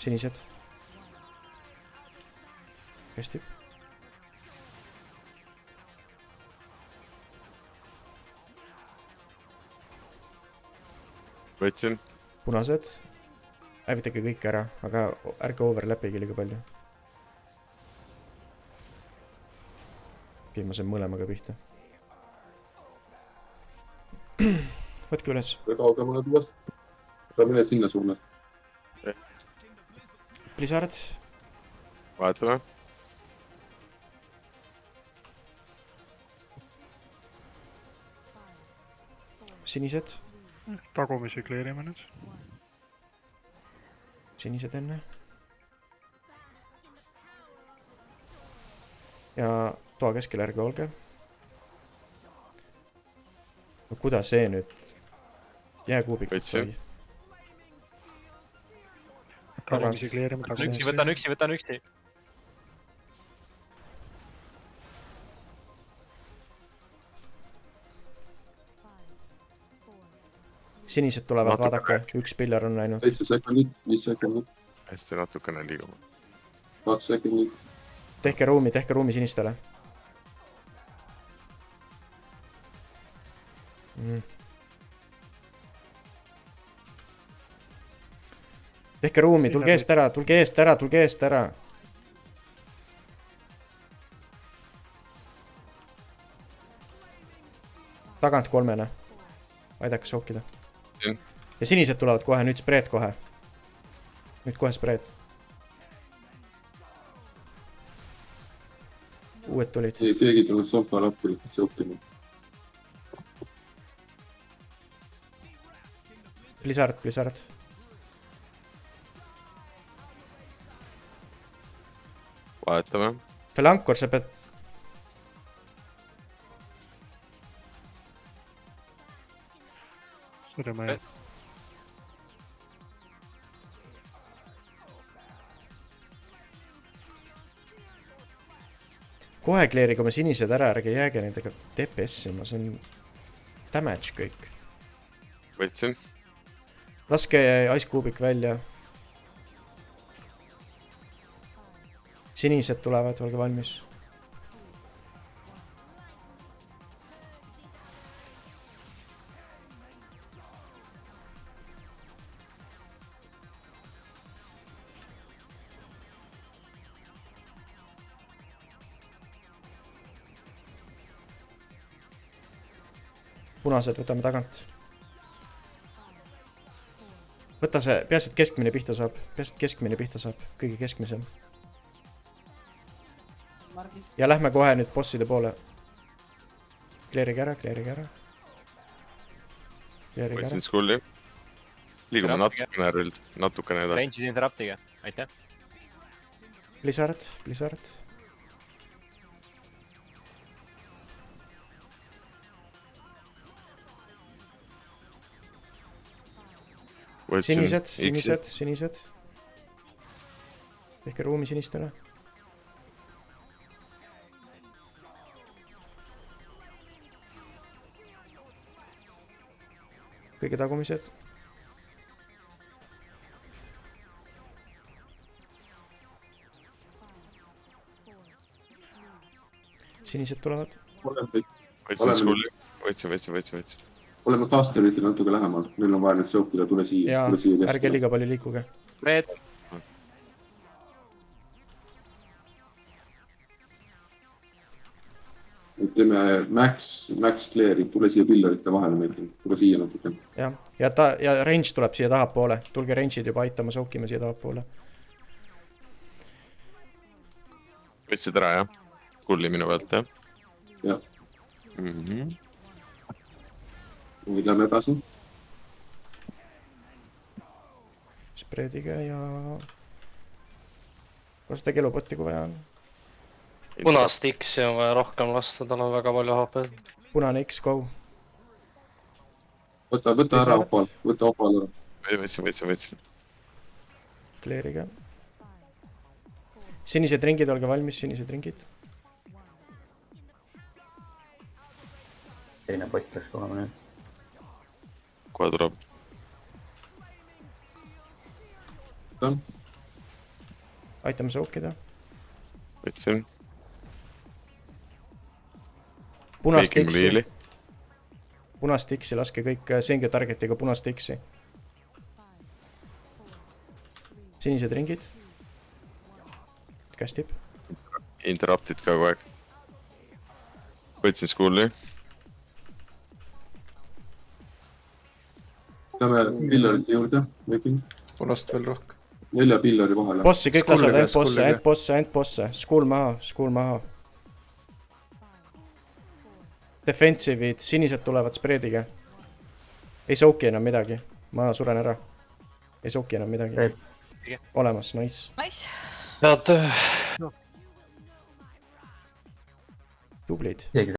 Sinised. Kestib. Võtsin. Punased. Hävitage kõik ära, aga ärge overlapige liiga palju. Okei, ma sain mõlemaga pihta. Võtke üles. Kauge mulle tuvast. Sa mine sinna suunas. Blizzard. Vahetame. Sinised. Tagumisi kleerime nüüd. Sinised enne. Ja toa keskel ärge olge. No kuidas see nüüd? Jääkuubik. Võtsin. Tagumisi kleerime. Võtan üksi. Sinised tulevad, Natuke vaadake. Üks pillar on ainult. 7 sekundit, 5 sekundit, Hästi natukene liiguma. 2 sekundit. Tehke ruumi sinistele. Tehke ruumi, tulge eest ära. Tagant 3-ne. Aidake sookida. Ja sinised tulevad kohe, nüüd spreed kohe. Nüüd kohe spreed. Uued tulid. Keegi tulnud sohval appi, sookima. Blizzard. Vahetame. Felankor, sa pead... Sorry, ma ei... Kohe kleerige oma sinised ära, ärge jääge nendega DPS-ima, see on damage kõik. Võtsin. Laske Ice Cubic välja. Sinised tulevad, olge valmis. Punased võtame tagant. Võta see, peaasi, et keskmine pihta saab. Kõige keskmisem. Ja lähme kohe nüüd bosside poole. Kleerige ära. Võtsin skulli. Liigume natukene edasi. Range'id interruptiga, aitäh. Blizzard. Sinised. Tehke ruumi sinistele. Kõige tagumised. Sinised tulevad. Võtsin skulli. Võtsin. Oleme casterite natuke lähemal. Neil on vaja nüüd sookida, tule siia. Ja ärge liiga palju liikuge. Red. Teeme max clear'i, tule siia pillarite vahele meeldib. Tule siia natuke. Ja range tuleb siia tahapoole. Tulge range'id juba aitama sookima siia tahapoole. Võtsid ära, jah? Kulli minu pealt, jah? Jah. Nüüd lähme edasi. Spreediga ja... Lasta kelupotti, kui vaja on. Punast X-i on vaja rohkem lasta, tal on väga palju HP. Punane X, go. Võta ära opal ära. Võtsin. Kleeriga. Sinised ringid, olge valmis, Teine pott peaks olema nüüd. Kohe tuleb. aitame sookida . võtsin . punast Making X-i , wheel'i . punast X-i , laske kõik single target'iga punast X-i . sinised ringid . kästib . Interruptid ka kogu aeg . võtsin skuul'i . Lähme pillarite juurde , making . punast veel rohkem . 4 pillari vahele . bossi , kõik Skull'i lasevad peal, skull'i end bosse , end bosse . Skull maha , skull maha . Defensive'id , sinised tulevad spreediga . ei sooki enam midagi , ma suren ära . ei sooki enam midagi Reep. . olemas , nice . Nice . head töö . tublid . isegi